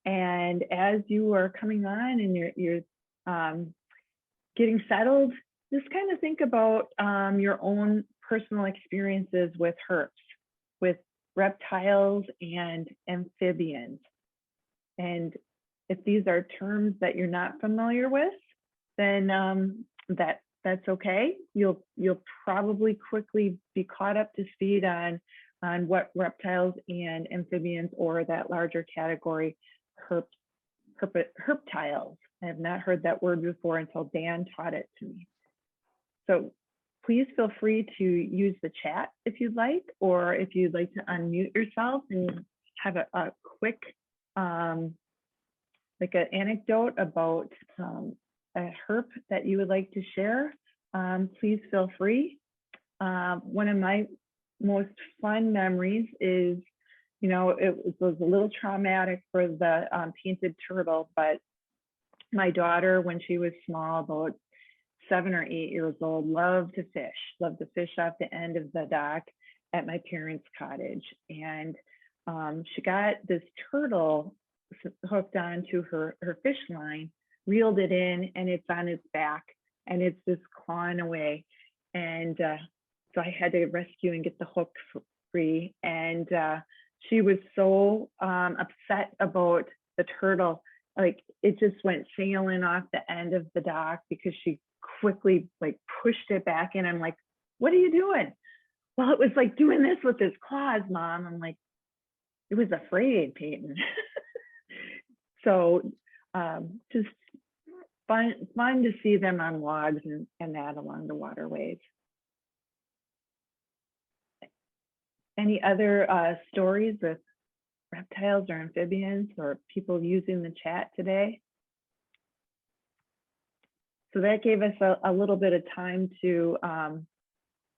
And as you are coming on and you're getting settled, just kind of think about your own personal experiences with herps, with reptiles and amphibians. And if these are terms that you're not familiar with, then that's okay. You'll probably quickly be caught up to speed on what reptiles and amphibians, or that larger category, herptiles. I have not heard that word before until Dan taught it to me. So please feel free to use the chat if you'd like, or if you'd like to unmute yourself and have a quick, like an anecdote about a herp that you would like to share, please feel free. One of my most fun memories is, you know, it was a little traumatic for the painted turtle, but my daughter, when she was small, about 7 or 8 years old, loved to fish off the end of the dock at my parents' cottage. And she got this turtle hooked onto her fish line, reeled it in, and it's on its back, and it's just clawing away. And so I had to rescue and get the hook free. And she was so upset about the turtle. Like, it just went sailing off the end of the dock because she quickly like pushed it back in. I'm like, what are you doing? Well, it was like doing this with its claws, Mom. I'm like, it was afraid, Peyton. So just fun to see them on logs and that along the waterways. Any other stories with reptiles or amphibians or people using the chat today? So that gave us a little bit of time to,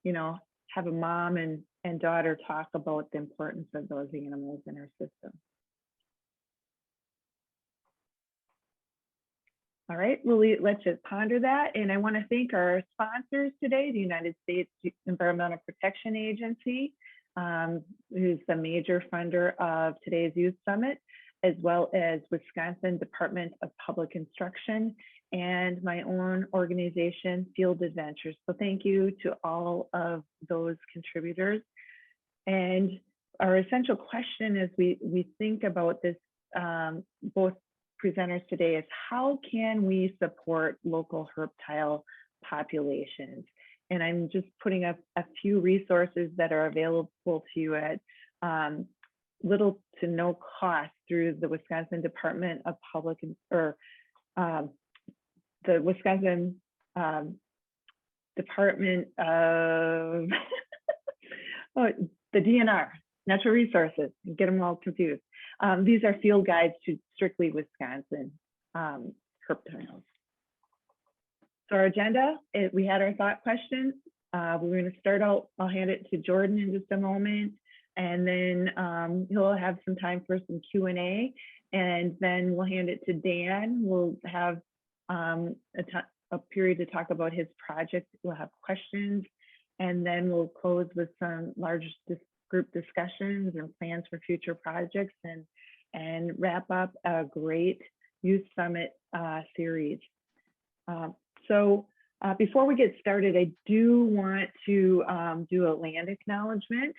you know, have a mom and daughter talk about the importance of those animals in our system. All right, let's just ponder that. And I want to thank our sponsors today, the United States Environmental Protection Agency, who's the major funder of today's Youth Summit, as well as Wisconsin Department of Public Instruction and my own organization, Field Adventures. So thank you to all of those contributors. And our essential question as we think about this, both presenters today, is how can we support local herptile populations? And I'm just putting up a few resources that are available to you at little to no cost through the Wisconsin Department of Public, or the Wisconsin Department of the DNR, Natural Resources. Get them all confused. These are field guides to strictly Wisconsin herptiles. So our agenda, we had our thought questions. We're going to start out, I'll hand it to Jordan in just a moment, and then he'll have some time for some Q&A, and then we'll hand it to Dan. We'll have a period to talk about his project. We'll have questions, and then we'll close with some large group discussions and plans for future projects, and wrap up a great Youth Summit series. So before we get started, I do want to do a land acknowledgement.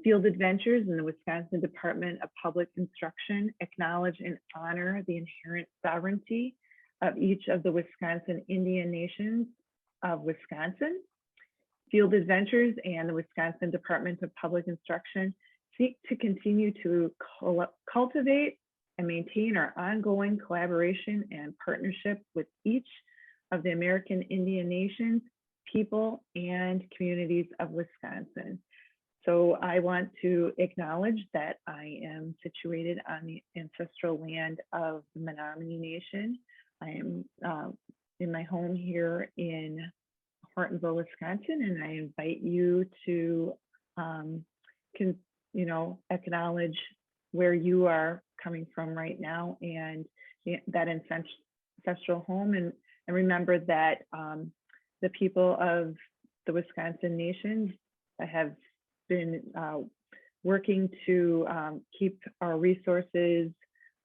Field Adventures and the Wisconsin Department of Public Instruction acknowledge and honor the inherent sovereignty of each of the Wisconsin Indian Nations of Wisconsin. Field Adventures and the Wisconsin Department of Public Instruction seek to continue to cultivate and maintain our ongoing collaboration and partnership with each of the American Indian Nations, people, and communities of Wisconsin. So I want to acknowledge that I am situated on the ancestral land of the Menominee Nation. I am in my home here in Hortonville, Wisconsin, and I invite you to, acknowledge where you are coming from right now and that ancestral home, and remember that the people of the Wisconsin Nations have been working to keep our resources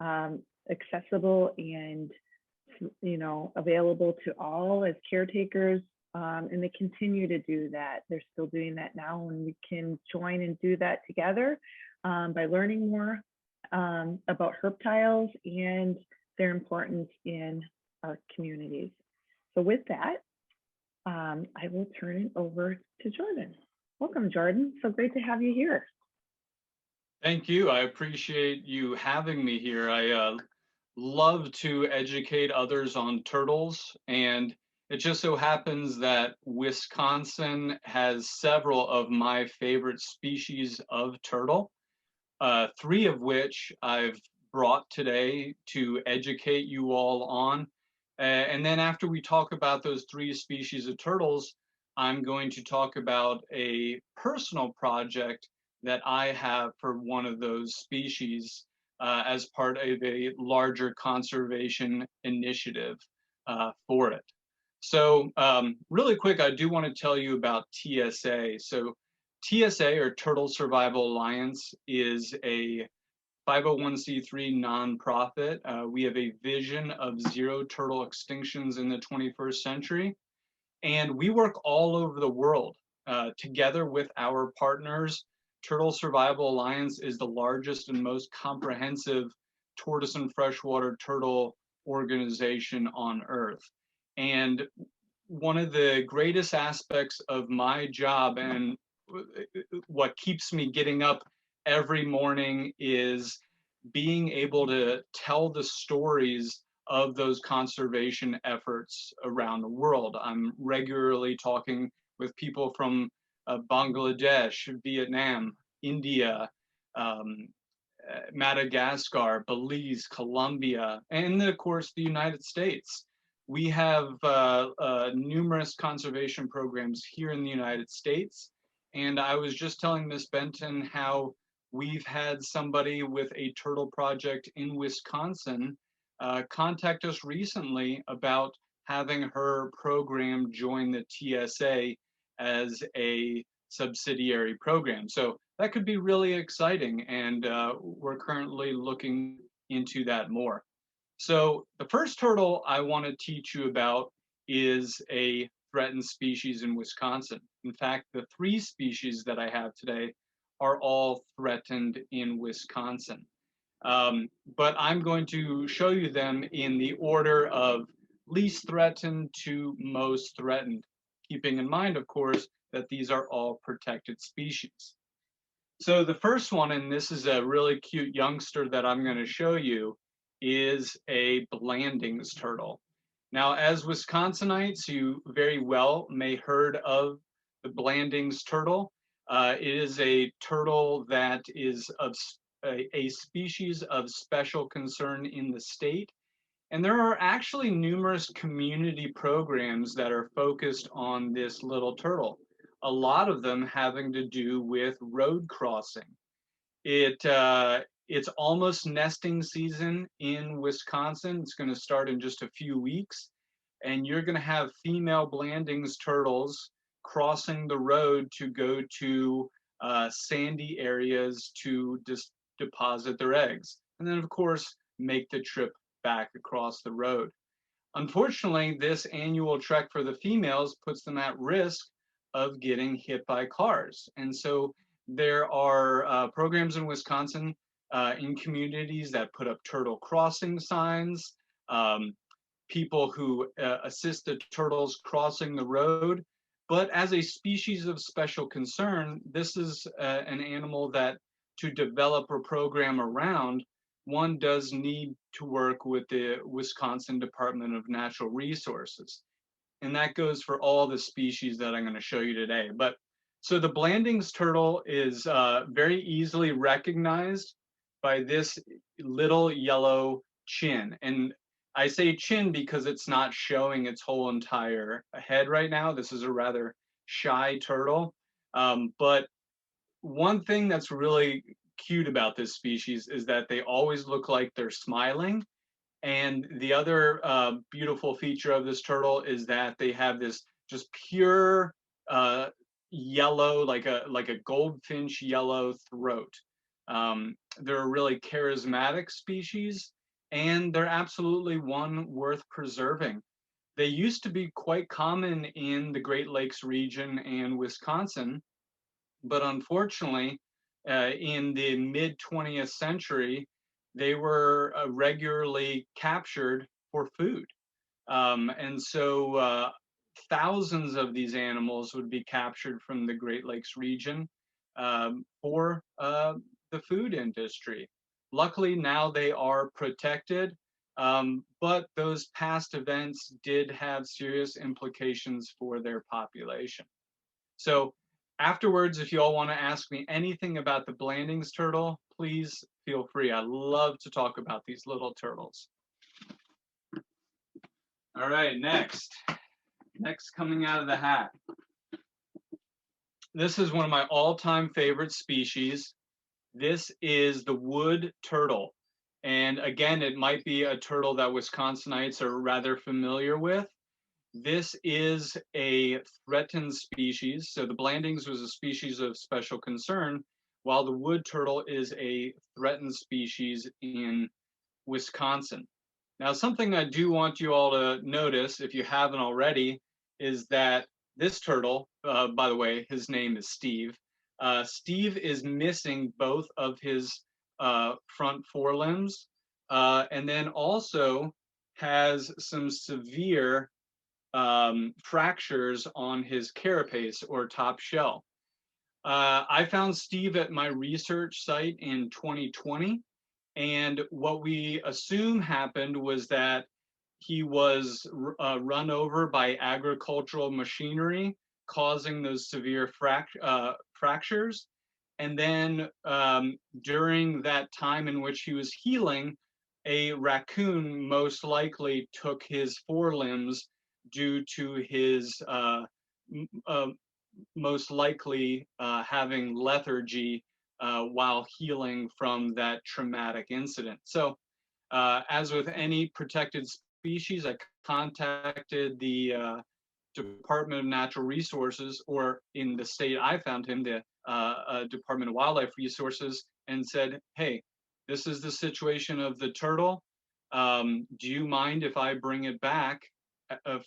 accessible and, available to all as caretakers. And they continue to do that. They're still doing that now, and we can join and do that together by learning more about herptiles and their importance in our communities. So with that, I will turn it over to Jordan. Welcome, Jordan. So great to have you here. Thank you. I appreciate you having me here. I love to educate others on turtles, and it just so happens that Wisconsin has several of my favorite species of turtle, three of which I've brought today to educate you all on. And then after we talk about those three species of turtles, I'm going to talk about a personal project that I have for one of those species as part of a larger conservation initiative for it. So really quick, I do want to tell you about TSA. So TSA, or Turtle Survival Alliance, is a 501c3 nonprofit. We have a vision of zero turtle extinctions in the 21st century. And we work all over the world together with our partners. Turtle Survival Alliance is the largest and most comprehensive tortoise and freshwater turtle organization on Earth. And one of the greatest aspects of my job, and what keeps me getting up every morning, is being able to tell the stories of those conservation efforts around the world. I'm regularly talking with people from Bangladesh, Vietnam, India, Madagascar, Belize, Colombia, and of course the United States. We have numerous conservation programs here in the United States. And I was just telling Ms. Benton how we've had somebody with a turtle project in Wisconsin contact us recently about having her program join the TSA as a subsidiary program. So that could be really exciting, and we're currently looking into that more. So the first turtle I want to teach you about is a threatened species in Wisconsin. In fact, the three species that I have today are all threatened in Wisconsin. But I'm going to show you them in the order of least threatened to most threatened, keeping in mind, of course, that these are all protected species. So the first one, and this is a really cute youngster that I'm going to show you, is a Blandings turtle. Now, as Wisconsinites, you very well may heard of the Blandings turtle. It is a turtle that is of a species of special concern in the state. And there are actually numerous community programs that are focused on this little turtle, a lot of them having to do with road crossing. It's almost nesting season in Wisconsin. It's going to start in just a few weeks, and you're going to have female Blandings turtles crossing the road to go to sandy areas to deposit their eggs, and then of course make the trip back across the road. Unfortunately, this annual trek for the females puts them at risk of getting hit by cars. And so there are programs in Wisconsin in communities that put up turtle crossing signs, people who assist the turtles crossing the road. But as a species of special concern, this is an animal that, to develop a program around, one does need to work with the Wisconsin Department of Natural Resources. And that goes for all the species that I'm going to show you today. But so the Blandings turtle is very easily recognized by this little yellow chin. And I say chin because it's not showing its whole entire head right now. This is a rather shy turtle. But one thing that's really cute about this species is that they always look like they're smiling. And the other beautiful feature of this turtle is that they have this just pure yellow, like a goldfinch yellow throat. They're a really charismatic species, and they're absolutely one worth preserving. They used to be quite common in the Great Lakes region and Wisconsin, but unfortunately, in the mid 20th century, they were regularly captured for food. And so thousands of these animals would be captured from the Great Lakes region for the food industry. Luckily, now they are protected, but those past events did have serious implications for their population. So afterwards, if you all want to ask me anything about the Blandings turtle, please feel free. I love to talk about these little turtles. All right, next coming out of the hat. This is one of my all-time favorite species. This is the wood turtle. And again, it might be a turtle that Wisconsinites are rather familiar with. This is a threatened species. So the Blandings was a species of special concern, while the wood turtle is a threatened species in Wisconsin. Now, something I do want you all to notice, if you haven't already, is that this turtle, by the way, his name is Steve. Steve is missing both of his front forelimbs, and then also has some severe fractures on his carapace or top shell. I found Steve at my research site in 2020. And what we assume happened was that he was run over by agricultural machinery, causing those severe fractures. And then during that time in which he was healing, a raccoon most likely took his forelimbs due to his most likely having lethargy while healing from that traumatic incident. So as with any protected species, I contacted the Department of Natural Resources, or in the state I found him, the Department of Wildlife Resources, and said, hey, this is the situation of the turtle. Do you mind if I bring it back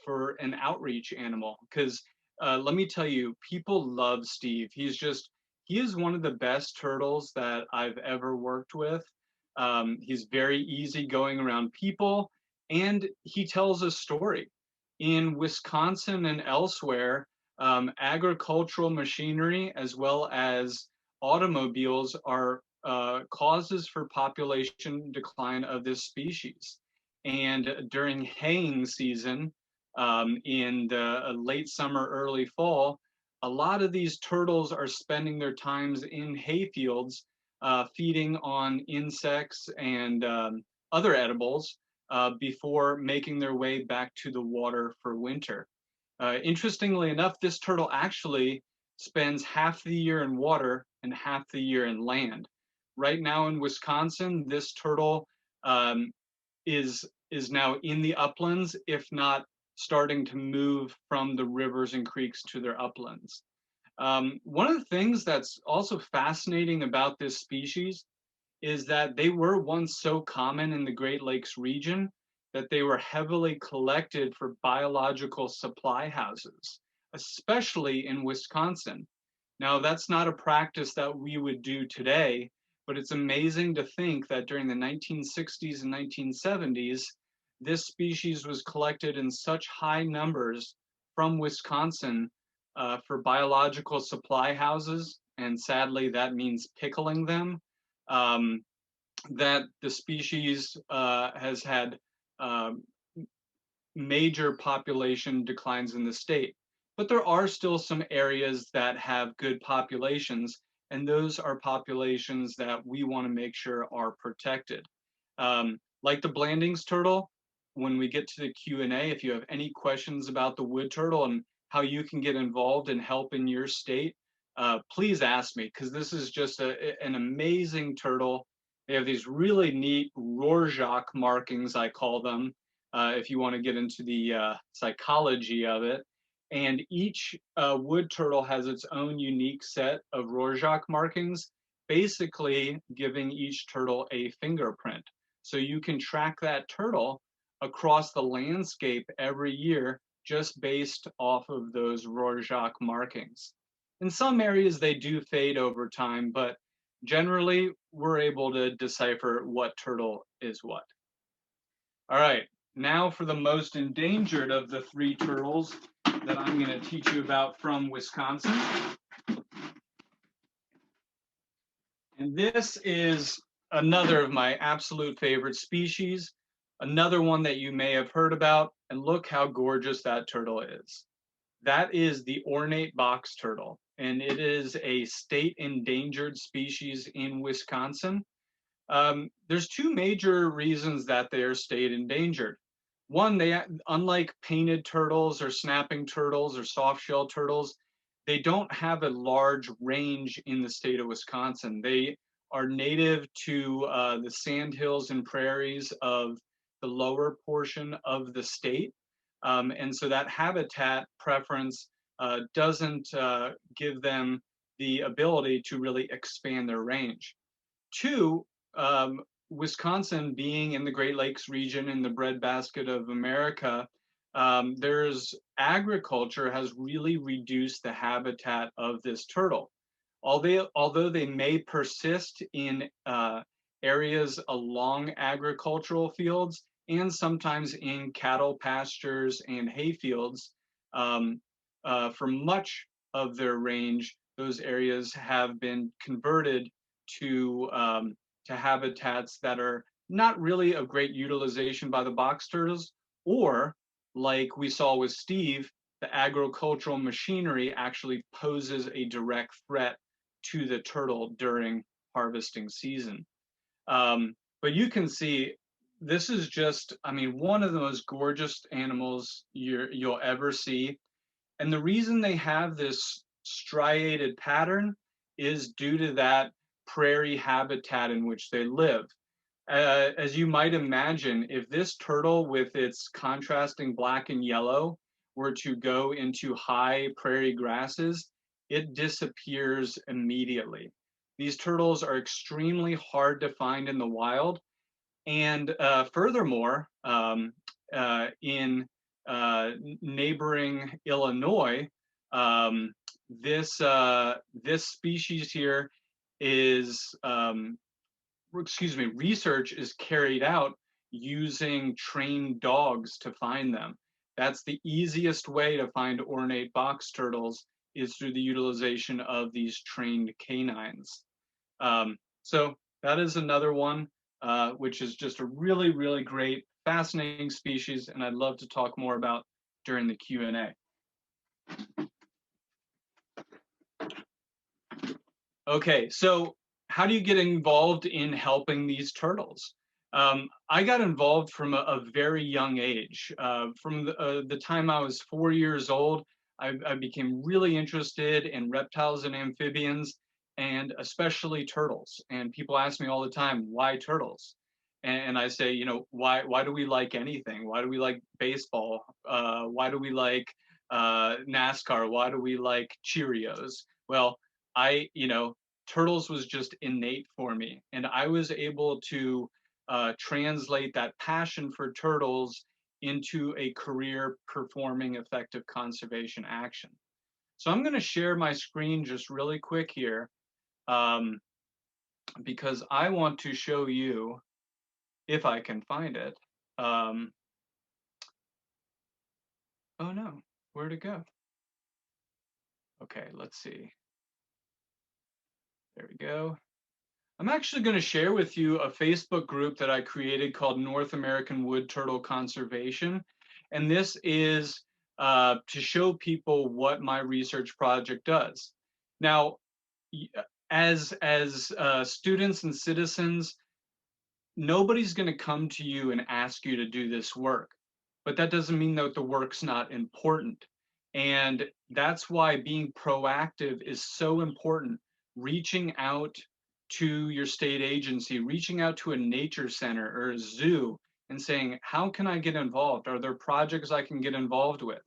for an outreach animal? Because let me tell you, people love Steve. He is one of the best turtles that I've ever worked with. He's very easy going around people, and he tells a story. In Wisconsin and elsewhere, agricultural machinery as well as automobiles are causes for population decline of this species. And during haying season, in the late summer, early fall, a lot of these turtles are spending their times in hay fields, feeding on insects and other edibles before making their way back to the water for winter. Interestingly enough, this turtle actually spends half the year in water and half the year in land. Right now in Wisconsin, this turtle is now in the uplands, if not starting to move from the rivers and creeks to their uplands. One of the things that's also fascinating about this species is that they were once so common in the Great Lakes region that they were heavily collected for biological supply houses, especially in Wisconsin. Now, that's not a practice that we would do today, but it's amazing to think that during the 1960s and 1970s, this species was collected in such high numbers from Wisconsin for biological supply houses, and sadly that means pickling them, that the species has had major population declines in the state. But there are still some areas that have good populations, and those are populations that we want to make sure are protected. Like the Blandings turtle, when we get to the Q&A, if you have any questions about the wood turtle and how you can get involved and help in your state, please ask me, because this is just an amazing turtle. They have these really neat Rorschach markings, I call them, if you want to get into the psychology of it. And each wood turtle has its own unique set of Rorschach markings, basically giving each turtle a fingerprint. So you can track that turtle across the landscape every year just based off of those Rorschach markings. In some areas, they do fade over time, but generally, we're able to decipher what turtle is what. All right, now for the most endangered of the three turtles that I'm going to teach you about from Wisconsin. And this is another of my absolute favorite species, another one that you may have heard about, and look how gorgeous that turtle is. That is the ornate box turtle, and it is a state endangered species in Wisconsin. There's two major reasons that they are state endangered. One, unlike painted turtles or snapping turtles or soft-shell turtles, they don't have a large range in the state of Wisconsin. They are native to the sandhills and prairies of the lower portion of the state. And so that habitat preference doesn't give them the ability to really expand their range. Two, Wisconsin being in the Great Lakes region in the breadbasket of America, there's agriculture has really reduced the habitat of this turtle. Although they may persist in areas along agricultural fields and sometimes in cattle pastures and hay fields, for much of their range, those areas have been converted to habitats that are not really of great utilization by the box turtles, or like we saw with Steve, the agricultural machinery actually poses a direct threat to the turtle during harvesting season. But you can see this is just, I mean, one of the most gorgeous animals you'll ever see. And the reason they have this striated pattern is due to that prairie habitat in which they live. As you might imagine, if this turtle with its contrasting black and yellow were to go into high prairie grasses, it disappears immediately. These turtles are extremely hard to find in the wild. And furthermore, in neighboring Illinois, this species here is, research is carried out using trained dogs to find them. That's the easiest way to find ornate box turtles is through the utilization of these trained canines. So that is another one, which is just a really, really great, fascinating species, and I'd love to talk more about during the Q&A. Okay, so how do you get involved in helping these turtles? I got involved from a very young age. From the time I was 4 years old, I became really interested in reptiles and amphibians, and especially turtles. And people ask me all the time, why turtles? And I say, you know, why do we like anything? Why do we like baseball? Why do we like NASCAR? Why do we like Cheerios? Well, turtles was just innate for me, and I was able to translate that passion for turtles into a career performing effective conservation action. So I'm going to share my screen just really quick here, because I want to show you, if I can find it. Oh no, where'd it go? Okay, let's see. There we go. I'm actually going to share with you a Facebook group that I created called North American Wood Turtle Conservation. And this is to show people what my research project does. Now, as students and citizens, nobody's going to come to you and ask you to do this work. But that doesn't mean that the work's not important. And that's why being proactive is so important. Reaching out to your state agency, reaching out to a nature center or a zoo and saying, how can I get involved? Are there projects I can get involved with?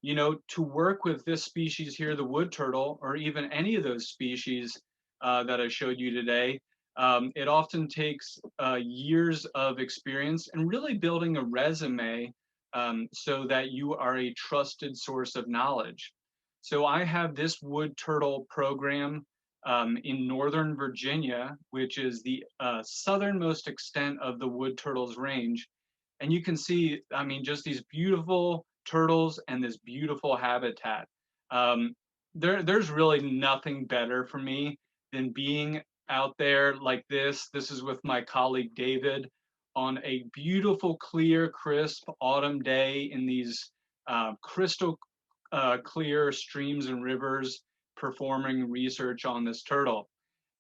You know, to work with this species here, the wood turtle, or even any of those species that I showed you today, It often takes years of experience and really building a resume so that you are a trusted source of knowledge. So I have this wood turtle program in Northern Virginia, which is the southernmost extent of the wood turtles range. And you can see, I mean, just these beautiful turtles and this beautiful habitat. Um, there's really nothing better for me than being out there like this. This is with my colleague David on a beautiful, clear, crisp autumn day in these crystal clear streams and rivers performing research on this turtle.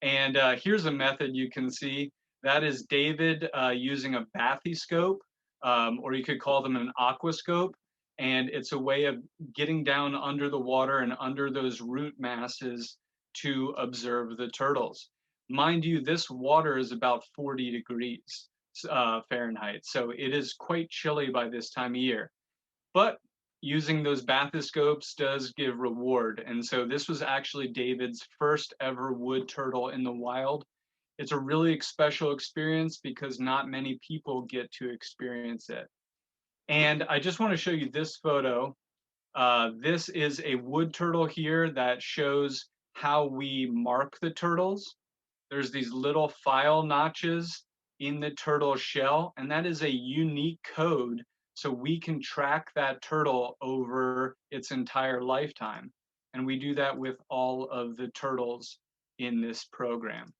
And here's a method you can see. That is David using a bathyscope, or you could call them an aquascope. And it's a way of getting down under the water and under those root masses to observe the turtles. Mind you, this water is about 40 degrees Fahrenheit, so it is quite chilly by this time of year. But using those bathyscopes does give reward. And so this was actually David's first ever wood turtle in the wild. It's a really special experience because not many people get to experience it. And I just want to show you this photo. This is a wood turtle here that shows how we mark the turtles. There's these little file notches in the turtle shell, and that is a unique code so we can track that turtle over its entire lifetime. And we do that with all of the turtles in this program.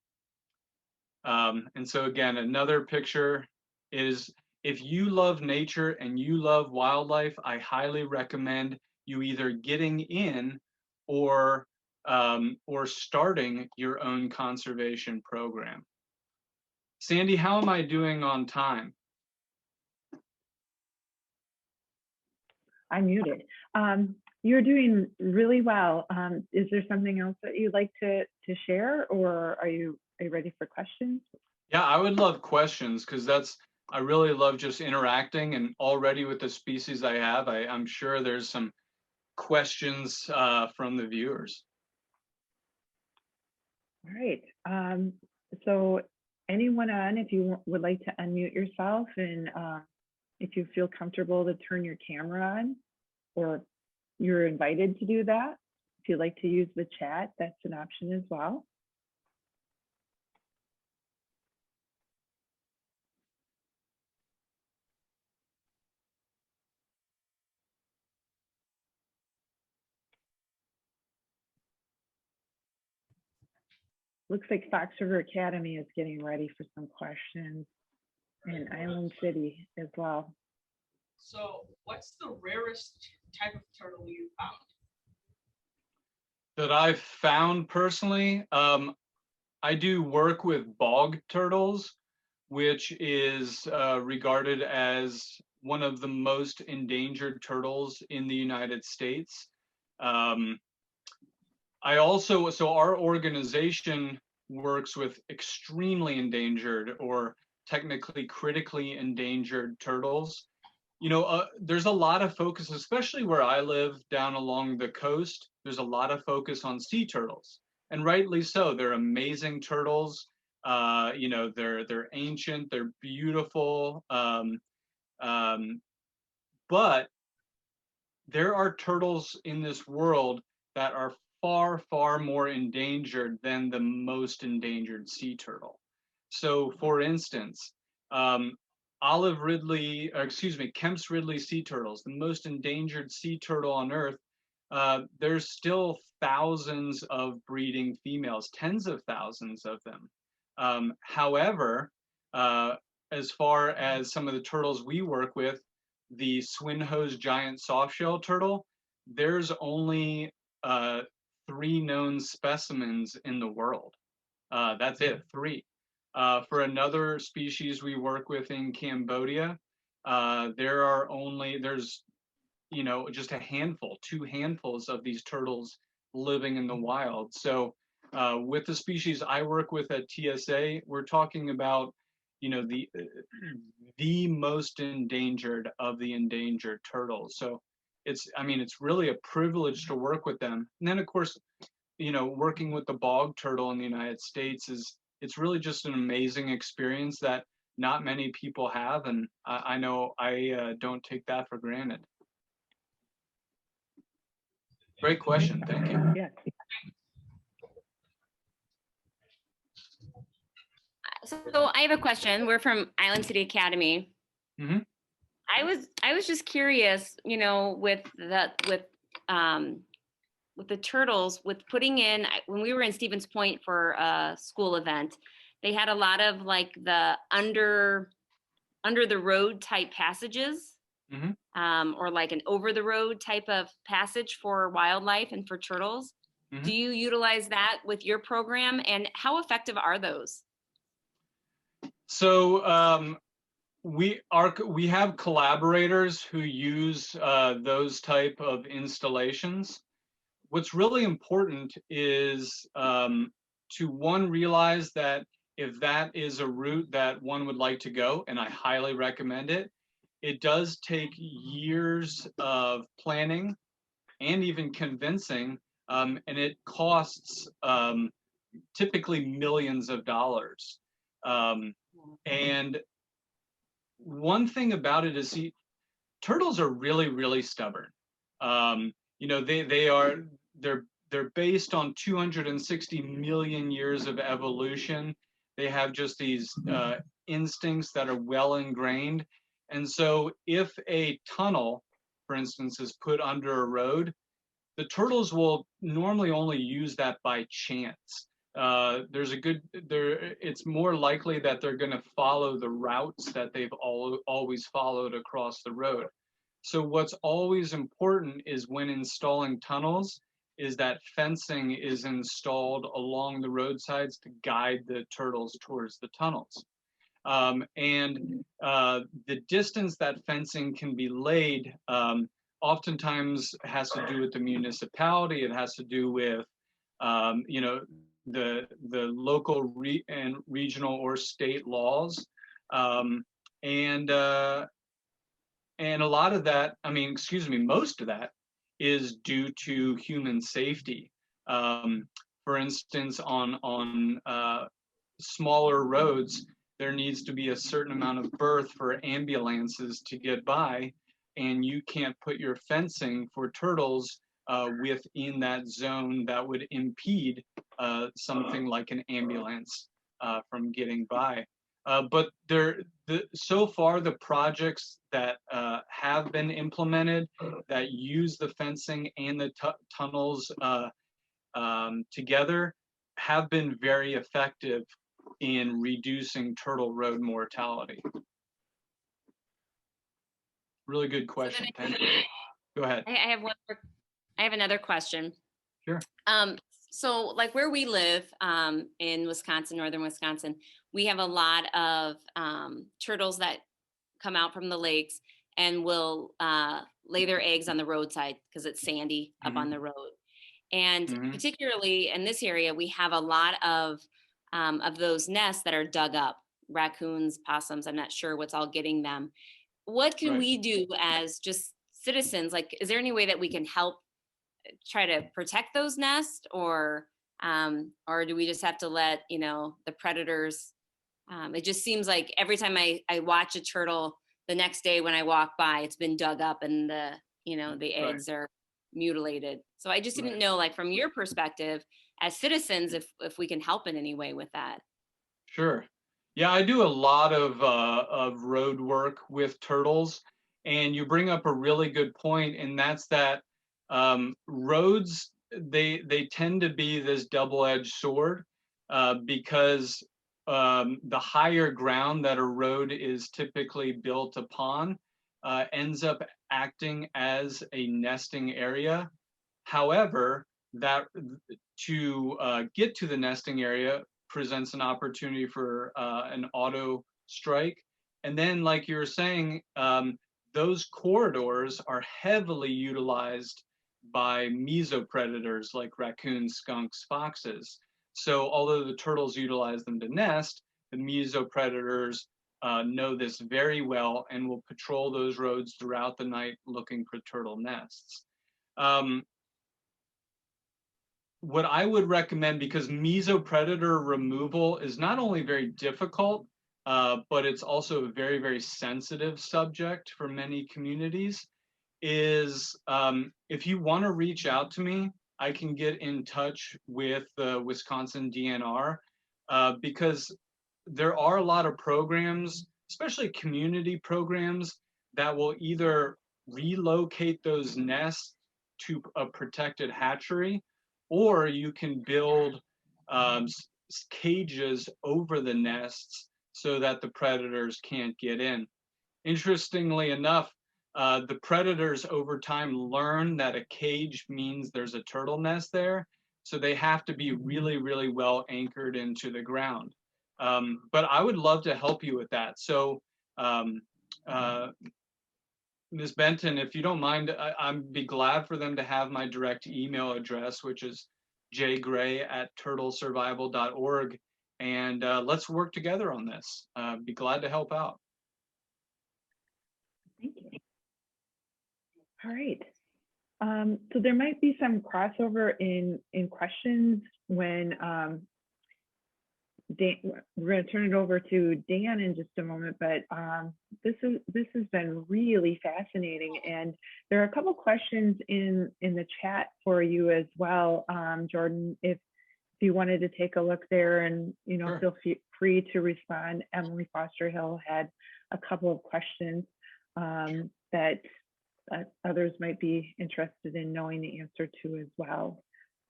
And so again, another picture is if you love nature and you love wildlife, I highly recommend you either getting in or starting your own conservation program. Sandy, how am I doing on time? I'm muted. You're doing really well. Is there something else that you'd like to share, or are you ready for questions? Yeah, I would love questions because I really love just interacting, and already with the species I have, I'm sure there's some questions from the viewers. All right. So anyone on, if you would like to unmute yourself, and if you feel comfortable to turn your camera on, or you're invited to do that. If you'd like to use the chat, that's an option as well. Looks like Fox River Academy is getting ready for some questions, and Island City as well. So what's the rarest type of turtle you found? That I've found personally, I do work with bog turtles, which is regarded as one of the most endangered turtles in the United States. So our organization works with extremely endangered or technically critically endangered turtles. You know, there's a lot of focus, especially where I live down along the coast, there's a lot of focus on sea turtles, and rightly so. They're amazing turtles. You know, they're ancient, they're beautiful, but there are turtles in this world that are far, far more endangered than the most endangered sea turtle. So, for instance, Kemp's Ridley sea turtles, the most endangered sea turtle on Earth. There's still thousands of breeding females, tens of thousands of them. However, as far as some of the turtles we work with, the Swinhoe's giant softshell turtle, there's only 3 known specimens in the world. That's it, 3. For another species we work with in Cambodia, there's just a handful, 2 handfuls of these turtles living in the wild. So with the species I work with at TSA, we're talking about the most endangered of the endangered turtles. So it's really a privilege to work with them. And then of course, working with the bog turtle in the United States is it's really just an amazing experience that not many people have, and I know I don't take that for granted. Great question, thank you. Yeah. So I have a question. We're from Island City Academy. Mhm. I was just curious, you know, with the turtles, with putting in, when we were in Stevens Point for a school event, they had a lot of like the under the road type passages, Mhm. or like an over the road type of passage for wildlife and for turtles. Mhm. Do you utilize that with your program, and how effective are those? So we have collaborators who use those type of installations. What's really important is to one, realize that if that is a route that one would like to go, and I highly recommend it, it does take years of planning and even convincing, and it costs typically millions of dollars. And one thing about it is, see, turtles are really, really stubborn. You know, they're based on 260 million years of evolution. They have just these instincts that are well ingrained. And so if a tunnel, for instance, is put under a road, the turtles will normally only use that by chance. It's more likely that they're going to follow the routes that they've always followed across the road. So what's always important is, when installing tunnels, is that fencing is installed along the roadsides to guide the turtles towards the tunnels. And the distance that fencing can be laid oftentimes has to do with the municipality. It has to do with you know, the local and regional or state laws, and a lot of that, I mean, excuse me, most of that is due to human safety. For instance, on smaller roads, there needs to be a certain amount of berth for ambulances to get by, and you can't put your fencing for turtles within that zone that would impede something like an ambulance from getting by. But so far, the projects that have been implemented that use the fencing and the tunnels together have been very effective in reducing turtle road mortality. Really good question. Thank you. Go ahead. I have another question. Sure. So like where we live in Wisconsin, northern Wisconsin, we have a lot of turtles that come out from the lakes and will lay their eggs on the roadside because it's sandy up on the road. And particularly in this area, we have a lot of those nests that are dug up, raccoons, possums. I'm not sure what's all getting them. What can we do as just citizens? Like, is there any way that we can help try to protect those nests, or do we just have to let, you know, the predators? It just seems like every time I watch a turtle, the next day when I walk by, it's been dug up and the, you know, the eggs are mutilated. So I just didn't know, like, from your perspective as citizens, if we can help in any way with that. Sure. Yeah, I do a lot of road work with turtles, and you bring up a really good point, and that's that roads, they tend to be this double-edged sword because the higher ground that a road is typically built upon ends up acting as a nesting area. However, that to get to the nesting area presents an opportunity for an auto strike. And then, like you were saying, those corridors are heavily utilized by mesopredators like raccoons, skunks, foxes. So although the turtles utilize them to nest, the mesopredators know this very well and will patrol those roads throughout the night looking for turtle nests. what I would recommend, because mesopredator removal is not only very difficult, but it's also a very, very sensitive subject for many communities, is if you want to reach out to me, I can get in touch with the Wisconsin DNR, because there are a lot of programs, especially community programs, that will either relocate those nests to a protected hatchery, or you can build cages over the nests so that the predators can't get in. Interestingly enough, the predators over time learn that a cage means there's a turtle nest there, so they have to be really, really well anchored into the ground. But I would love to help you with that. So, Ms. Benton, if you don't mind, I'd be glad for them to have my direct email address, which is jgray@turtlesurvival.org, and let's work together on this. Be glad to help out. Thank you. All right. So there might be some crossover in questions when Dan, we're going to turn it over to Dan in just a moment, but this has been really fascinating, and there are a couple questions in the chat for you as well, Jordan. If you wanted to take a look there, and Sure. feel free to respond. Emily Foster Hill had a couple of questions that others might be interested in knowing the answer to as well.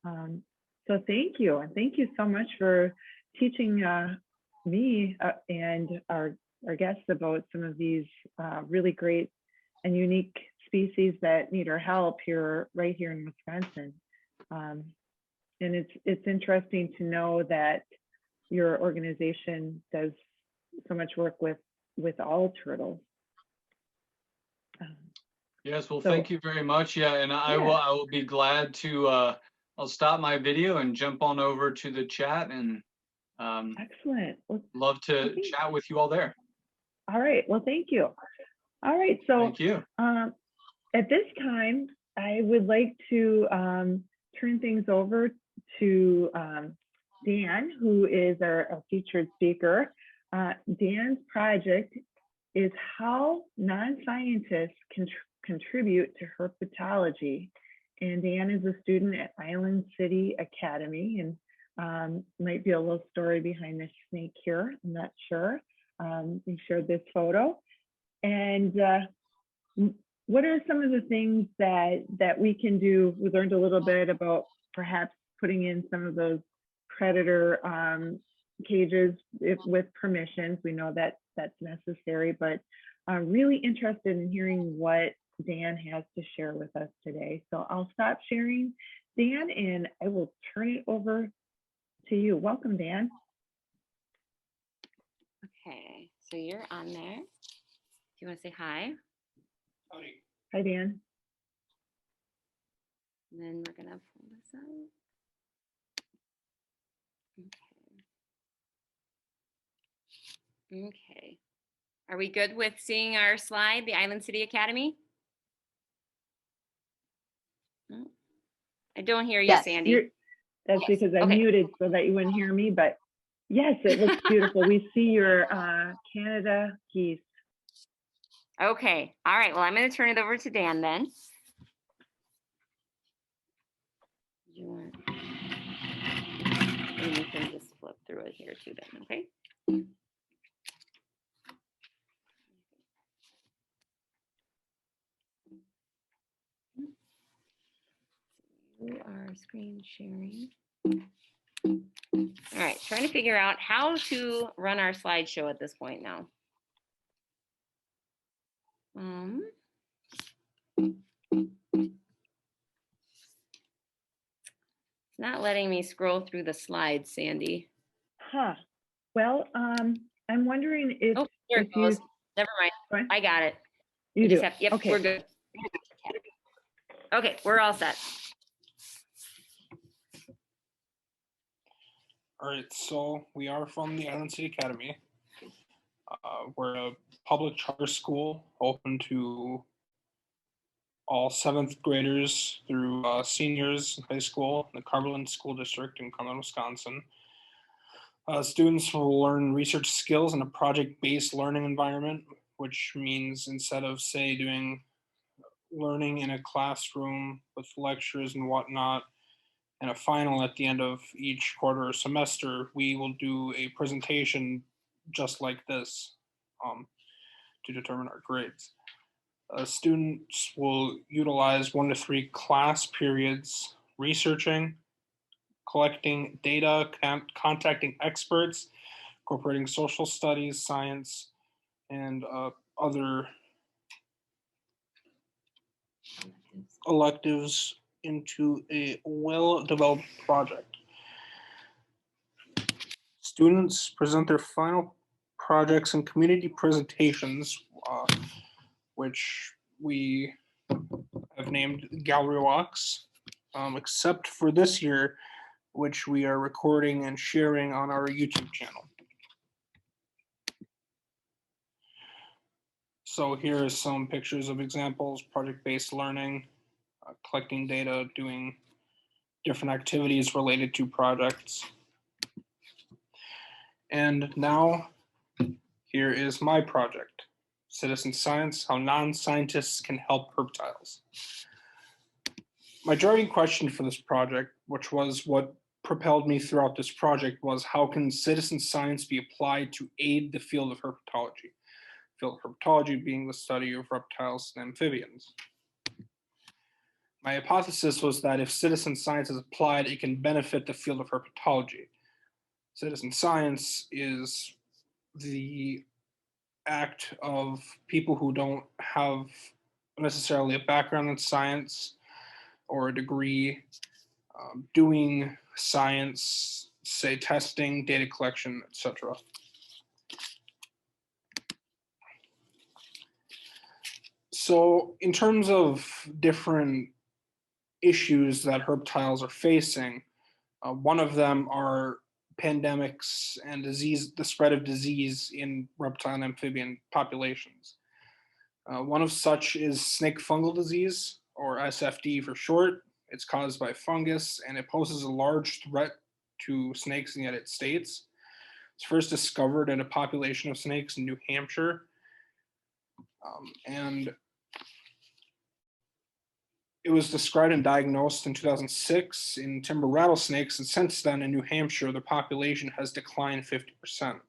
So thank you, and thank you so much for teaching me and our guests about some of these really great and unique species that need our help right here in Wisconsin. And it's interesting to know that your organization does so much work with all turtles. Yes, well, So- thank you very much. Yeah, and I will be glad to I'll stop my video and jump on over to the chat, and Excellent. Well, love to chat with you all there. all right. Well, thank you. All right. So Thank you. at this time, I would like to turn things over to Dan, who is our featured speaker. Dan's project is how non-scientists can contribute to herpetology. And Dan is a student at Island City Academy, and might be a little story behind this snake here. I'm not sure. We shared this photo. And what are some of the things that we can do? We learned a little bit about perhaps putting in some of those predator cages with permissions. We know that that's necessary, but I'm really interested in hearing what Dan has to share with us today. So I'll stop sharing, Dan, and I will turn it over to you. Welcome, Dan. Okay, so you're on there. Do you want to say hi? Howdy. Hi, Dan. And then we're gonna pull this out. Okay. Okay. Are we good with seeing our slide, the Island City Academy? No. I don't hear you, Yes, Sandy. That's Yes. because I Okay. muted so that you wouldn't hear me, but yes, it looks beautiful. We see your Canada geese. Okay. All right. Well, I'm going to turn it over to Dan then. You want? And you can just flip through it here too, then. Okay. You are screen sharing. All right, trying to figure out how to run our slideshow at this point now. It's not letting me scroll through the slides, Sandy. Huh. Well, I'm wondering if, Oh, there it if you, goes. Never mind. What? I got it. You I just do. have- yep, Okay. we're good. Okay, we're all set. All right, so we are from the Island City Academy. We're a public charter school open to all 7th graders through seniors in high school in the Cumberland School District in Cumberland, Wisconsin. Students will learn research skills in a project-based learning environment, which means instead of, say, doing learning in a classroom with lectures and whatnot, and a final at the end of each quarter or semester, we will do a presentation just like this to determine our grades. Students will utilize 1 to 3 class periods researching, collecting data, contacting experts, incorporating social studies, science, and other electives into a well-developed project. Students present their final projects and community presentations, which we have named gallery walks, except for this year, which we are recording and sharing on our YouTube channel. So here are some pictures of examples: project-based learning, collecting data, doing different activities related to projects. And now, here is my project, Citizen Science, How Non-Scientists Can Help Herptiles. My driving question for this project, which was what propelled me throughout this project, was how can citizen science be applied to aid the field of herpetology? Field of herpetology being the study of reptiles and amphibians. My hypothesis was that if citizen science is applied, it can benefit the field of herpetology. Citizen science is the act of people who don't have necessarily a background in science or a degree doing science, say testing, data collection, etc. So in terms of different issues that herptiles are facing, one of them are pandemics and disease, the spread of disease in reptile and amphibian populations. One of such is snake fungal disease, or SFD for short. It's caused by fungus, and it poses a large threat to snakes in the United States. It's first discovered in a population of snakes in New Hampshire, and it was described and diagnosed in 2006 in timber rattlesnakes, and since then in New Hampshire, the population has declined 50%.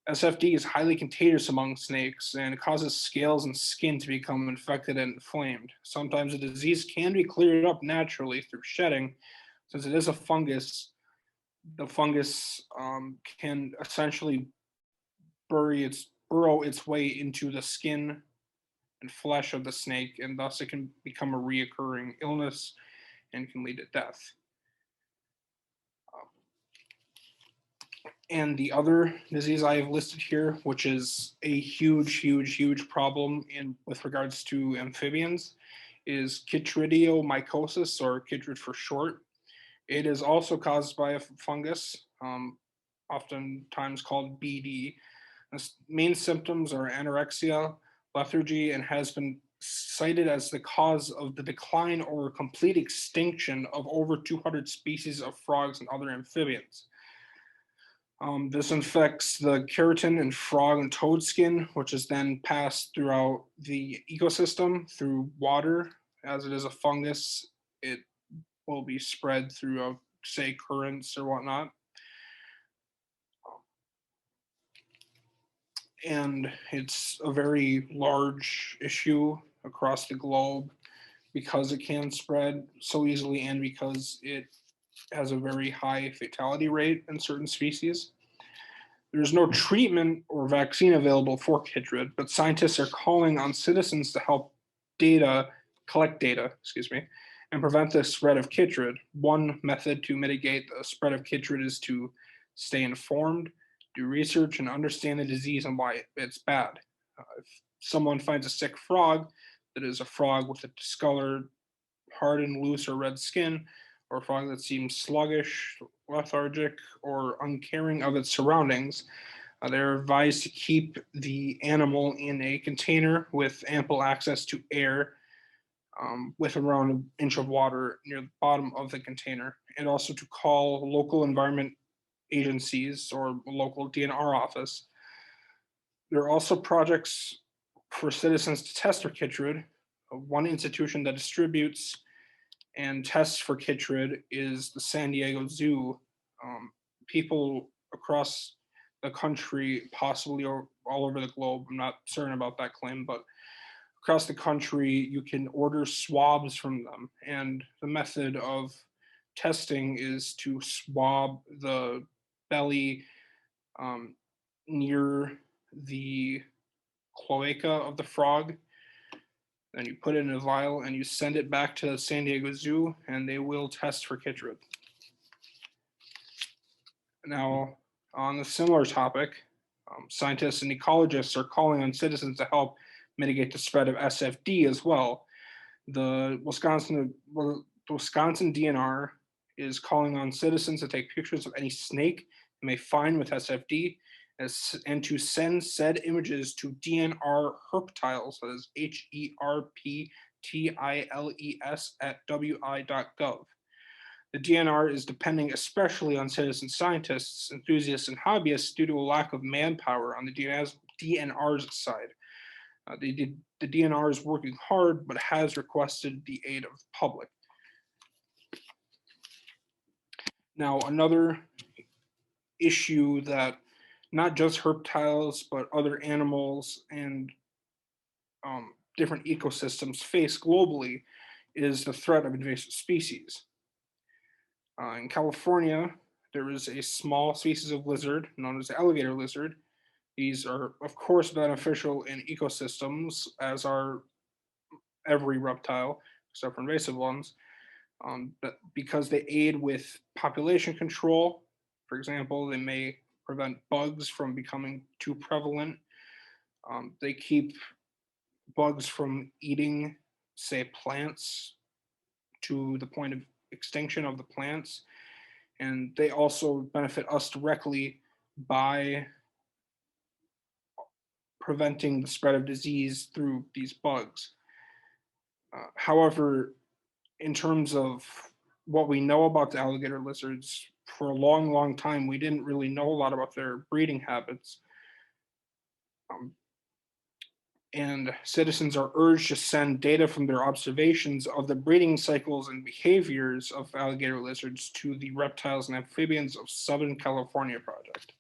SFD is highly contagious among snakes and it causes scales and skin to become infected and inflamed. Sometimes the disease can be cleared up naturally through shedding. Since it is a fungus, the fungus can essentially burrow its way into the skin and flesh of the snake, and thus it can become a reoccurring illness and can lead to death. And the other disease I have listed here, which is a huge problem with regards to amphibians, is chytridiomycosis, or chytrid for short. It is also caused by a fungus, oftentimes called BD. The main symptoms are anorexia, lethargy, and has been cited as the cause of the decline or complete extinction of over 200 species of frogs and other amphibians. This infects the keratin in frog and toad skin, which is then passed throughout the ecosystem through water. As it is a fungus, it will be spread through, say, currents or whatnot. And it's a very large issue across the globe because it can spread so easily and because it has a very high fatality rate in certain species. There's no treatment or vaccine available for chytrid, but scientists are calling on citizens to help collect data, and prevent the spread of chytrid. One method to mitigate the spread of chytrid is to stay informed, do research, and understand the disease and why it's bad. If someone finds a sick frog that is a frog with a discolored, hardened, loose, or red skin, or a frog that seems sluggish, lethargic, or uncaring of its surroundings, they're advised to keep the animal in a container with ample access to air with around an inch of water near the bottom of the container, and also to call local environment agencies or local DNR office. There are also projects for citizens to test for chytrid. One institution that distributes and tests for chytrid is the San Diego Zoo. People across the country, possibly all over the globe, I'm not certain about that claim, but across the country, you can order swabs from them. And the method of testing is to swab the belly near the cloaca of the frog. Then you put it in a vial and you send it back to San Diego Zoo, and they will test for chytrid. Now, on a similar topic, scientists and ecologists are calling on citizens to help mitigate the spread of SFD as well. The Wisconsin DNR is calling on citizens to take pictures of any snake they may find with SFD and to send said images to DNR Herptiles, that is HERPTILES @wi.gov. The DNR is depending especially on citizen scientists, enthusiasts, and hobbyists due to a lack of manpower on the DNR's side. The DNR is working hard, but has requested the aid of the public. Now, another issue that not just herptiles, but other animals and different ecosystems face globally is the threat of invasive species. In California, there is a small species of lizard known as the alligator lizard. These are, of course, beneficial in ecosystems, as are every reptile, except for invasive ones, but because they aid with population control. For example, they may prevent bugs from becoming too prevalent. They keep bugs from eating, say, plants to the point of extinction of the plants. And they also benefit us directly by preventing the spread of disease through these bugs. However, in terms of what we know about the alligator lizards, for a long, long time, we didn't really know a lot about their breeding habits. And citizens are urged to send data from their observations of the breeding cycles and behaviors of alligator lizards to the Reptiles and Amphibians of Southern California project.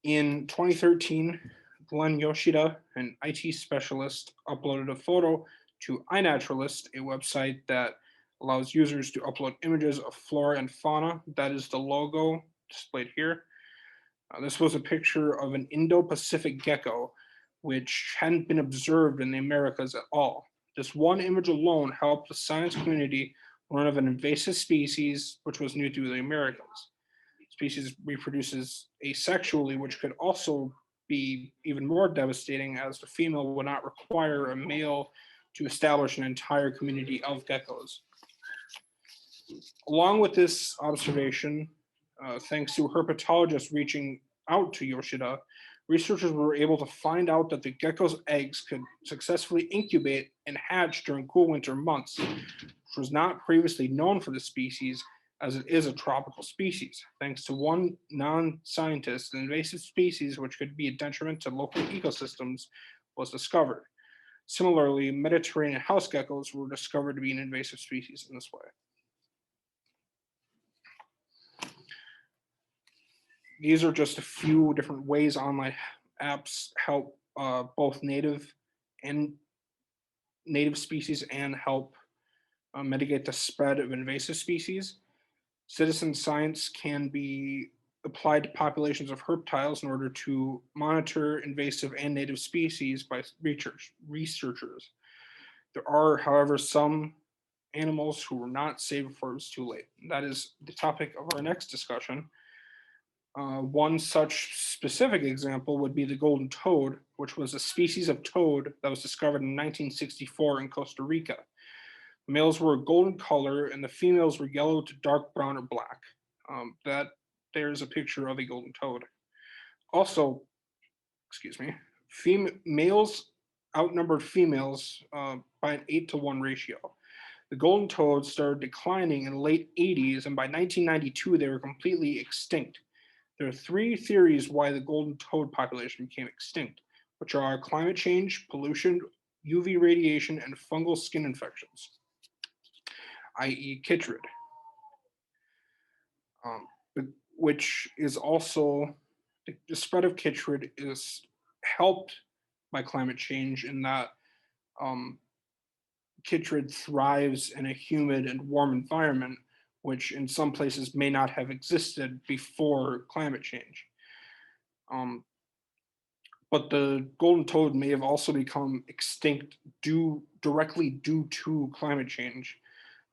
In 2013, Glenn Yoshida, an IT specialist, uploaded a photo to iNaturalist, a website that allows users to upload images of flora and fauna. That is the logo displayed here. This was a picture of an Indo-Pacific gecko, which hadn't been observed in the Americas at all. This one image alone helped the science community learn of an invasive species, which was new to the Americas. Species reproduces asexually, which could also be even more devastating, as the female would not require a male to establish an entire community of geckos. Along with this observation, thanks to herpetologists reaching out to Yoshida, researchers were able to find out that the gecko's eggs could successfully incubate and hatch during cool winter months, which was not previously known for the species, as it is a tropical species. Thanks to one non-scientist, an invasive species which could be a detriment to local ecosystems was discovered. Similarly, Mediterranean house geckos were discovered to be an invasive species in this way. These are just a few different ways online apps help both native species and help mitigate the spread of invasive species. Citizen science can be applied to populations of herptiles in order to monitor invasive and native species by researchers. There are, however, some animals who were not saved before it was too late. That is the topic of our next discussion. One such specific example would be the golden toad, which was a species of toad that was discovered in 1964 in Costa Rica. The males were a golden color and the females were yellow to dark brown or black. There's a picture of a golden toad. Also, males outnumbered females by an 8-to-1 ratio. The golden toads started declining in the late 80s, and by 1992, they were completely extinct. There are 3 theories why the golden toad population became extinct, which are climate change, pollution, UV radiation, and fungal skin infections, i.e. chytrid, which is also, the spread of chytrid is helped by climate change in that chytrid thrives in a humid and warm environment, which in some places may not have existed before climate change. But the golden toad may have also become extinct directly due to climate change.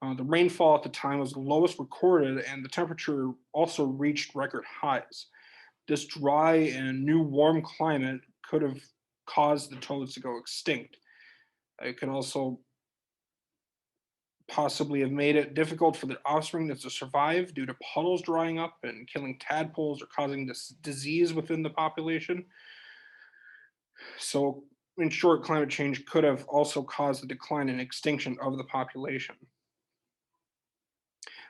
The rainfall at the time was the lowest recorded, and the temperature also reached record highs. This dry and new warm climate could have caused the toads to go extinct. It could also possibly have made it difficult for the offspring to survive due to puddles drying up and killing tadpoles or causing this disease within the population. So, in short, climate change could have also caused the decline and extinction of the population.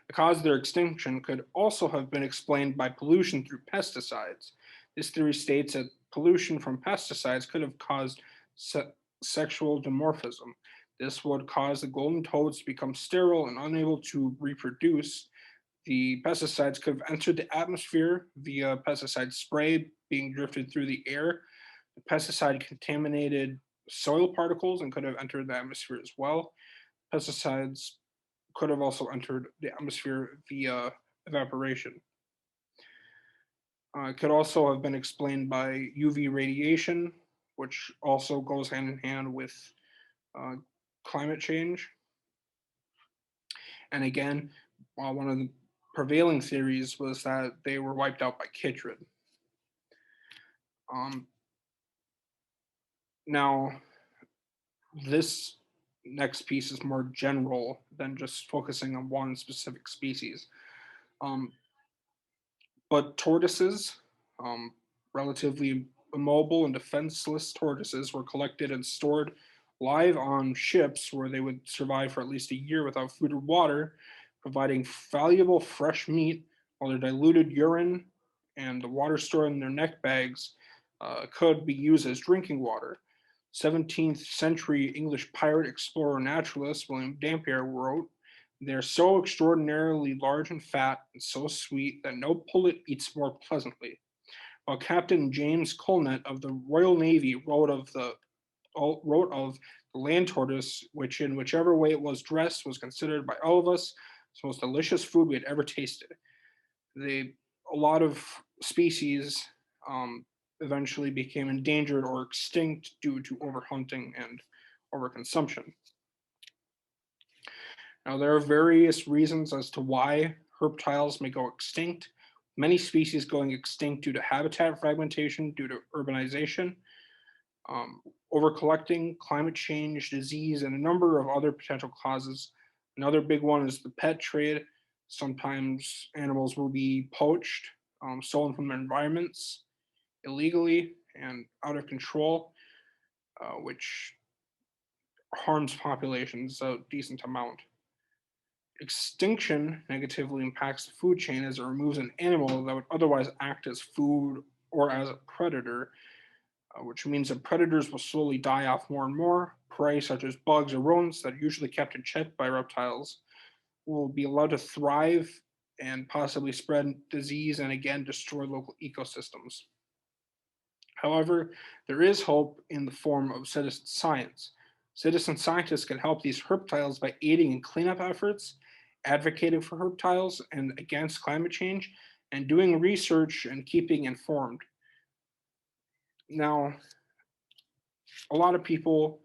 The cause of their extinction could also have been explained by pollution through pesticides. This theory states that pollution from pesticides could have caused sexual dimorphism. This would cause the golden toads to become sterile and unable to reproduce. The pesticides could have entered the atmosphere via pesticide spray being drifted through the air. The pesticide contaminated soil particles and could have entered the atmosphere as well. Pesticides could have also entered the atmosphere via evaporation. It could also have been explained by UV radiation, which also goes hand in hand with climate change. And again, one of the prevailing theories was that they were wiped out by chytrid. Now, this next piece is more general than just focusing on one specific species. But tortoises, relatively immobile and defenseless tortoises, were collected and stored live on ships where they would survive for at least a year without food or water, providing valuable fresh meat, while their diluted urine and the water stored in their neck bags could be used as drinking water. 17th century English pirate, explorer, naturalist William Dampier wrote, "They're so extraordinarily large and fat and so sweet that no pullet eats more pleasantly." While Captain James Colnett of the Royal Navy wrote of the land tortoise, which in whichever way it was dressed was considered by all of us the most delicious food we had ever tasted. A lot of species eventually became endangered or extinct due to overhunting and overconsumption. Now, there are various reasons as to why herptiles may go extinct. Many species going extinct due to habitat fragmentation, due to urbanization, overcollecting, climate change, disease, and a number of other potential causes. Another big one is the pet trade. Sometimes animals will be poached, stolen from their environments illegally and out of control, which harms populations a decent amount. Extinction negatively impacts the food chain as it removes an animal that would otherwise act as food or as a predator, which means that predators will slowly die off more and more. Prey such as bugs or rodents that are usually kept in check by reptiles will be allowed to thrive and possibly spread disease and again destroy local ecosystems. However, there is hope in the form of citizen science. Citizen scientists can help these herptiles by aiding in cleanup efforts, advocating for herptiles and against climate change, and doing research and keeping informed. Now, a lot of people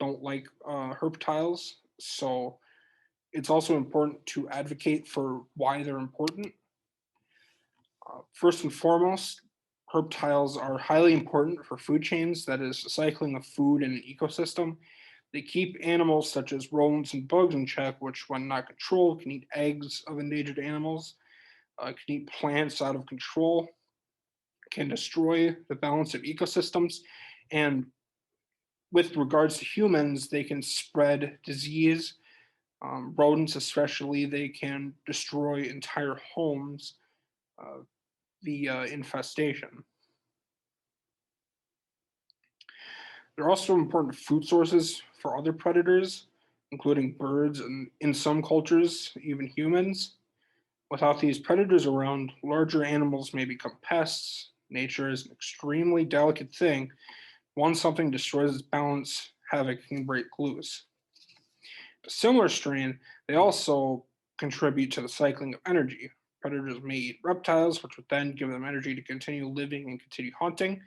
don't like herptiles, so it's also important to advocate for why they're important. First and foremost, herptiles are highly important for food chains, that is, the cycling of food in an ecosystem. They keep animals such as rodents and bugs in check, which, when not controlled, can eat eggs of endangered animals, can eat plants out of control, can destroy the balance of ecosystems, and with regards to humans, they can spread disease. Rodents, especially, they can destroy entire homes via infestation. They're also important food sources for other predators, including birds and, in some cultures, even humans. Without these predators around, larger animals may become pests. Nature is an extremely delicate thing. Once something destroys its balance, havoc can break loose. A similar strain, they also contribute to the cycling of energy. Predators may eat reptiles, which would then give them energy to continue living and continue hunting.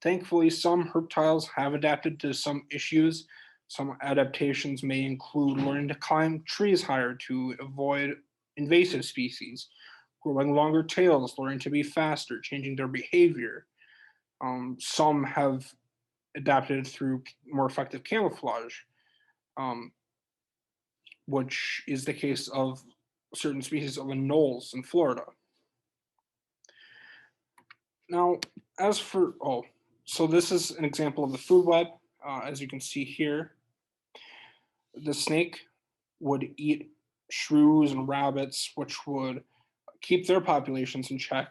Thankfully, some herptiles have adapted to some issues. Some adaptations may include learning to climb trees higher to avoid invasive species, growing longer tails, learning to be faster, changing their behavior. Some have adapted through more effective camouflage, um, which is the case of certain species of anoles in Florida. Now, as for, so this is an example of the food web. As you can see here, the snake would eat shrews and rabbits, which would keep their populations in check.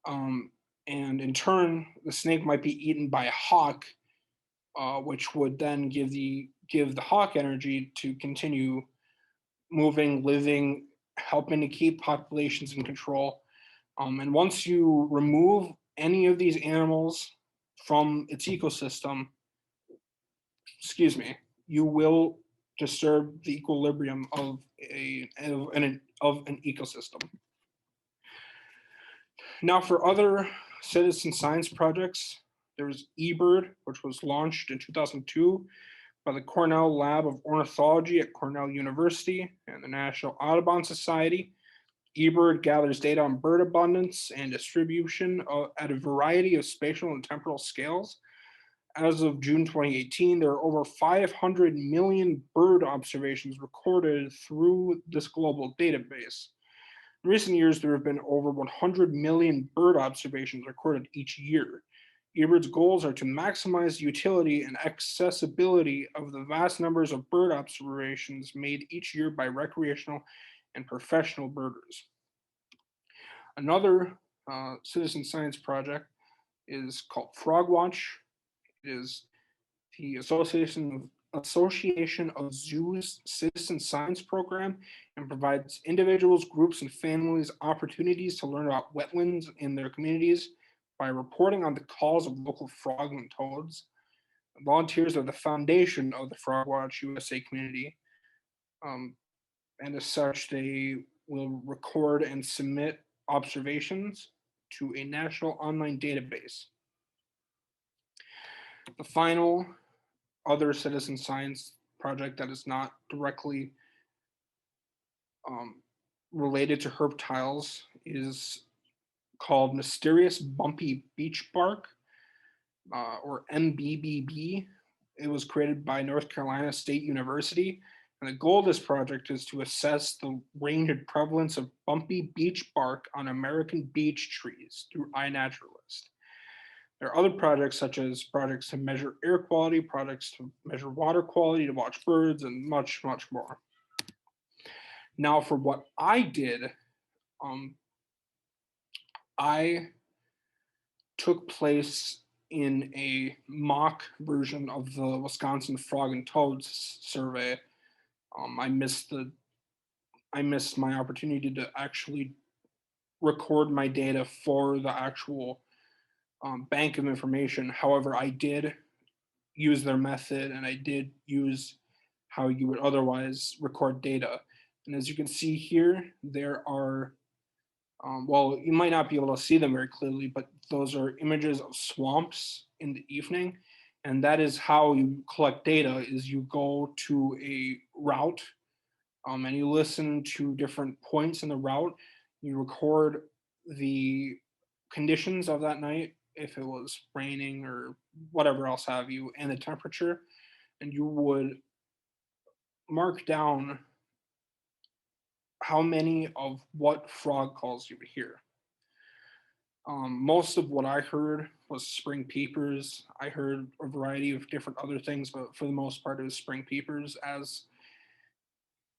And in turn, the snake might be eaten by a hawk, which would then give the hawk energy to continue moving, living, helping to keep populations in control. And once you remove any of these animals from its ecosystem, you will disturb the equilibrium of an ecosystem. Now, for other citizen science projects, there's eBird, which was launched in 2002 by the Cornell Lab of Ornithology at Cornell University and the National Audubon Society. eBird gathers data on bird abundance and distribution at a variety of spatial and temporal scales. As of June 2018, there are over 500 million bird observations recorded through this global database. In recent years, there have been over 100 million bird observations recorded each year. eBird's goals are to maximize the utility and accessibility of the vast numbers of bird observations made each year by recreational and professional birders. Another citizen science project is called Frogwatch. It is the Association of Zoos Citizen Science Program and provides individuals, groups, and families opportunities to learn about wetlands in their communities by reporting on the calls of local frogs and toads. Volunteers are the foundation of the Frogwatch USA community. And as such, they will record and submit observations to a national online database. The final other citizen science project that is not directly related to herptiles is called Mysterious Bumpy Beach Bark, or MBBB. It was created by North Carolina State University, and the goal of this project is to assess the range and prevalence of bumpy beach bark on American beech trees through iNaturalist. There are other projects, such as projects to measure air quality, projects to measure water quality, to watch birds, and much, much more. Now, for what I did, I took place in a mock version of the Wisconsin Frog and Toads survey. I missed my opportunity to actually record my data for the actual bank of information. However, I did use their method, and I did use how you would otherwise record data. And as you can see here, there are, well, you might not be able to see them very clearly, but those are images of swamps in the evening. And that is how you collect data, is you go to a route and you listen to different points in the route. You record the conditions of that night, if it was raining or whatever else have you, and the temperature, and you would mark down how many of what frog calls you would hear. Most of what I heard was spring peepers. I heard a variety of different other things, but for the most part, it was spring peepers, as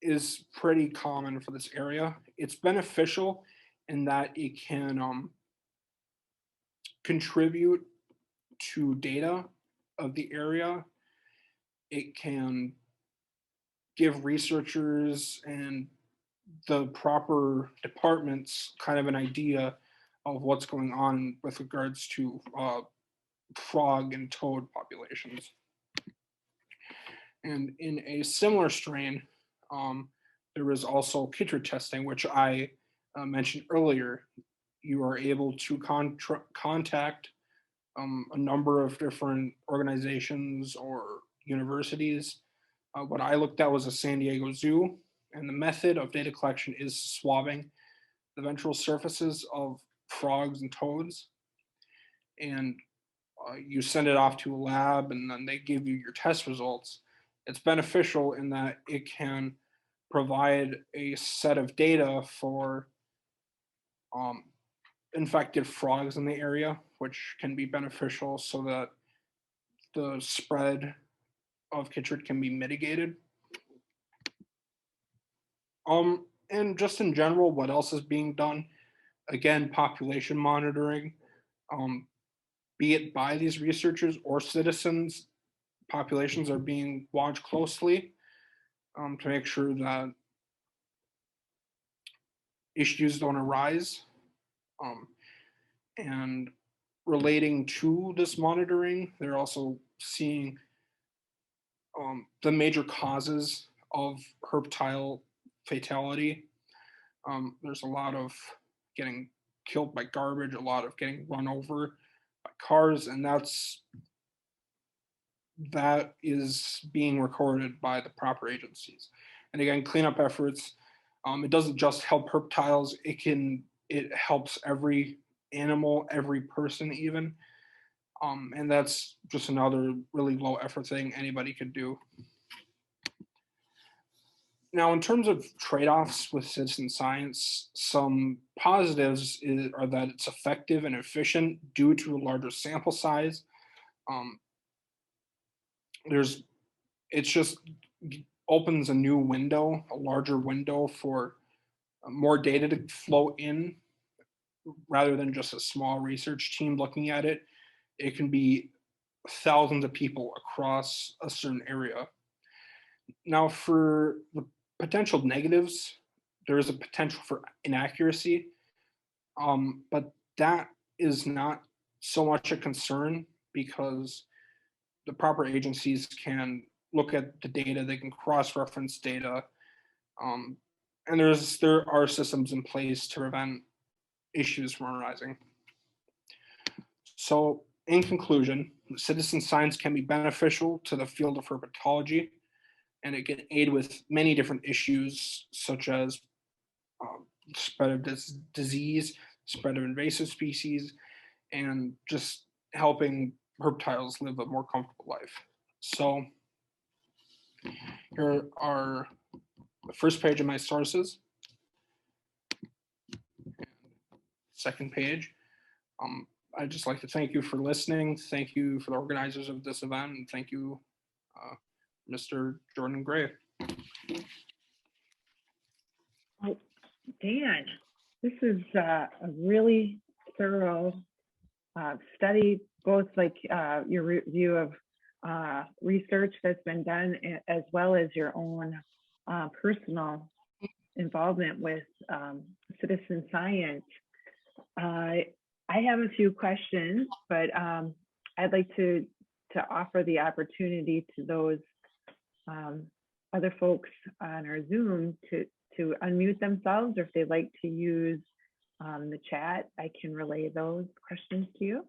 is pretty common for this area. It's beneficial in that it can contribute to data of the area. It can give researchers and the proper departments kind of an idea of what's going on with regards to frog and toad populations. And in a similar strain, there is also Chytrid testing, which I mentioned earlier. You are able to contact a number of different organizations or universities. What I looked at was a San Diego Zoo, and the method of data collection is swabbing the ventral surfaces of frogs and toads. And you send it off to a lab, and then they give you your test results. It's beneficial in that it can provide a set of data for infected frogs in the area, which can be beneficial so that the spread of Chytrid can be mitigated. And just in general, what else is being done? Again, population monitoring, be it by these researchers or citizens, populations are being watched closely to make sure that issues don't arise. And relating to this monitoring, they're also seeing the major causes of herptile fatality. There's a lot of getting killed by garbage, a lot of getting run over by cars, and that is being recorded by the proper agencies. And again, cleanup efforts, it doesn't just help herptiles, it helps every animal, every person even. And that's just another really low effort thing anybody could do. Now, in terms of trade-offs with citizen science, some positives are that it's effective and efficient due to a larger sample size. It just opens a new window, a larger window for more data to flow in, rather than just a small research team looking at it. It can be thousands of people across a certain area. Now, for the potential negatives, there is a potential for inaccuracy, but that is not so much a concern because the proper agencies can look at the data, they can cross-reference data, and there are systems in place to prevent issues from arising. So, in conclusion, citizen science can be beneficial to the field of herpetology, and it can aid with many different issues such as spread of disease, spread of invasive species, and just helping herptiles live a more comfortable life. So here are the first page of my sources. Second page. I'd just like to thank you for listening. Thank you for the organizers of this event, and thank you, Mr. Jordan Gray. Oh, Dan, this is a really thorough study, both like your review of research that's been done, as well as your own personal involvement with citizen science. I have a few questions, but I'd like to offer the opportunity to those other folks on our Zoom to unmute themselves, or if they'd like to use the chat, I can relay those questions to you.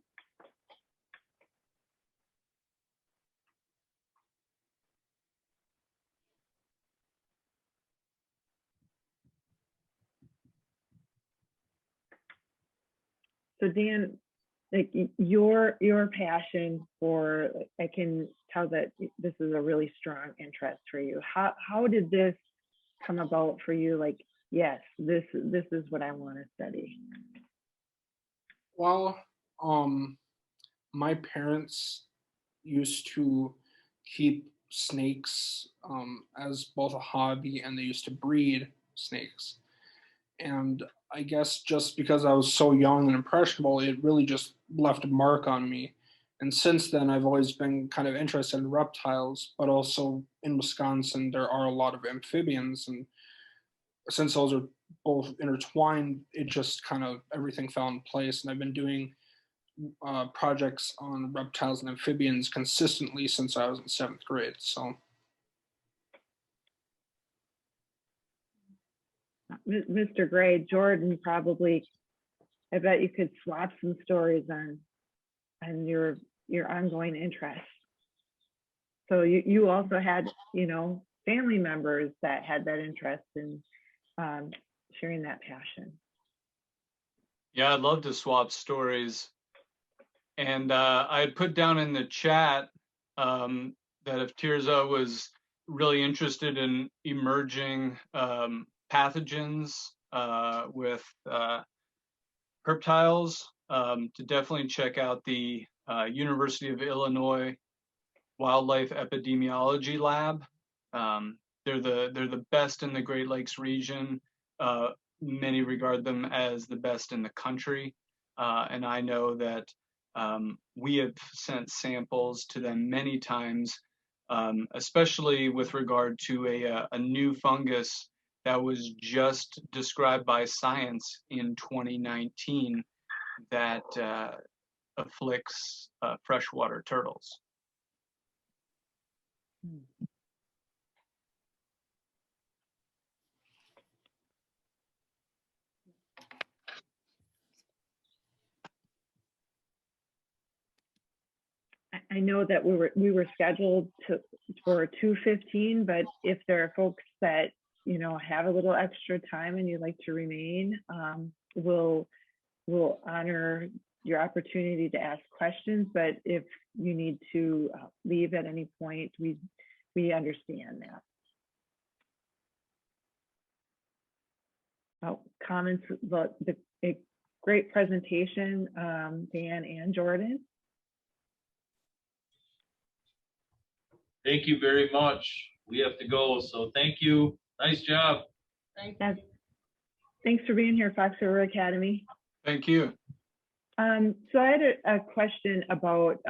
So Dan, like your passion for, I can tell that this is a really strong interest for you. How did this come about for you? Like, yes, this is what I want to study. Well, my parents used to keep snakes as both a hobby, and they used to breed snakes. And I guess just because I was so young and impressionable, it really just left a mark on me. And since then, I've always been kind of interested in reptiles, but also in Wisconsin, there are a lot of amphibians. And since those are both intertwined, it just kind of everything fell in place. And I've been doing projects on reptiles and amphibians consistently since I was in 7th grade. So Mr. Gray, Jordan probably, I bet you could swap some stories on your ongoing interest. So you also had, you know, family members that had that interest in sharing that passion. Yeah, I'd love to swap stories. And I had put down in the chat that if Tirza was really interested in emerging pathogens with herptiles, to definitely check out the University of Illinois Wildlife Epidemiology Lab. They're the best in the Great Lakes region. Many regard them as the best in the country, and I know that we have sent samples to them many times, especially with regard to a new fungus that was just described by science in 2019 that afflicts freshwater turtles. I know that we were scheduled for 2:15, but if there are folks that, you know, have a little extra time and you'd like to remain, we'll honor your opportunity to ask questions. But if you need to leave at any point, we understand that. Oh, comments, a great presentation, Dan and Jordan. Thank you very much. We have to go, so thank you. Nice job. Thanks for being here, Fox River Academy. Thank you. So I had a question about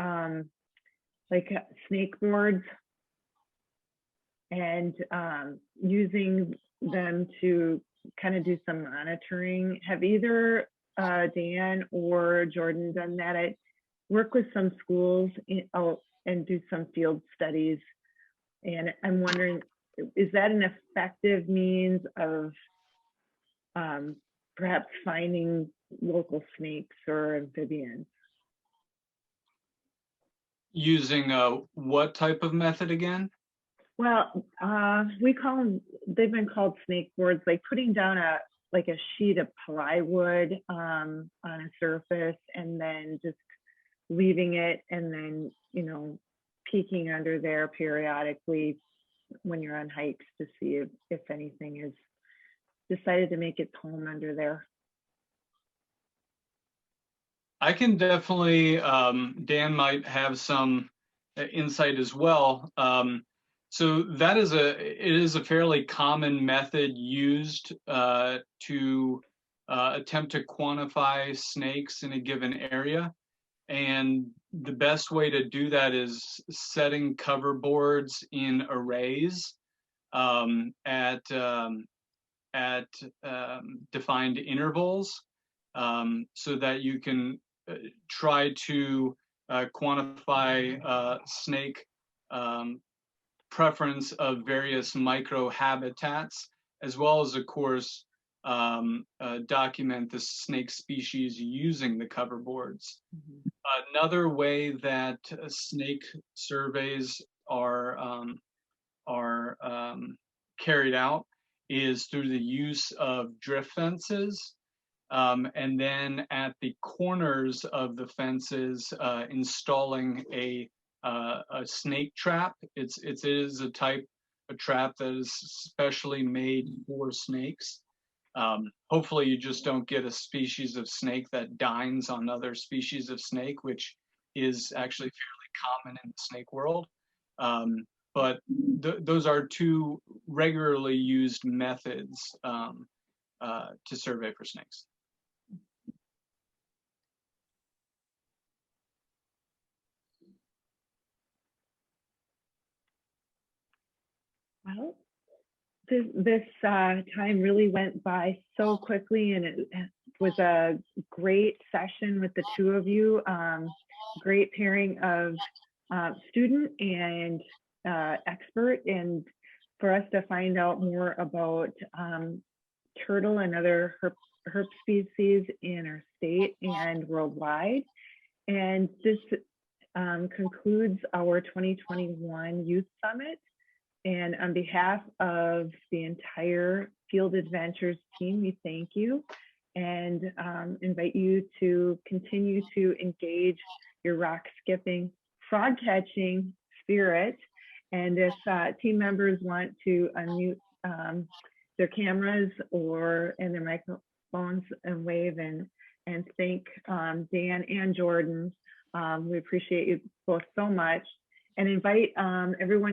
like snake boards and using them to kind of do some monitoring. Have either Dan or Jordan done that? I work with some schools and do some field studies, and I'm wondering, is that an effective means of perhaps finding local snakes or amphibians? Using what type of method again? Well, we call them, they've been called snake boards, like putting down a sheet of plywood on a surface and then just leaving it, and then, you know, peeking under there periodically when you're on hikes to see if anything is decided to make its home under there. I can definitely, Dan might have some insight as well. So that is it is a fairly common method used to attempt to quantify snakes in a given area. And the best way to do that is setting cover boards in arrays at defined intervals, so that you can try to quantify snake preference of various microhabitats, as well as, of course, document the snake species using the cover boards. Mm-hmm. Another way that snake surveys are carried out is through the use of drift fences, and then at the corners of the fences, installing a snake trap. It is a trap that is specially made for snakes. Hopefully you just don't get a species of snake that dines on other species of snake, which is actually fairly common in the snake world. But those are two regularly used methods to survey for snakes. Well, this time really went by so quickly, and it was a great session with the two of you. Great pairing of student and expert, and for us to find out more about turtle and other herp species in our state and worldwide. And this concludes our 2021 Youth Summit. And on behalf of the entire Field Adventures team, we thank you and invite you to continue to engage your rock skipping, frog catching spirit. And if team members want to unmute their cameras and their microphones and wave and thank Dan and Jordan, we appreciate you both so much, and invite everyone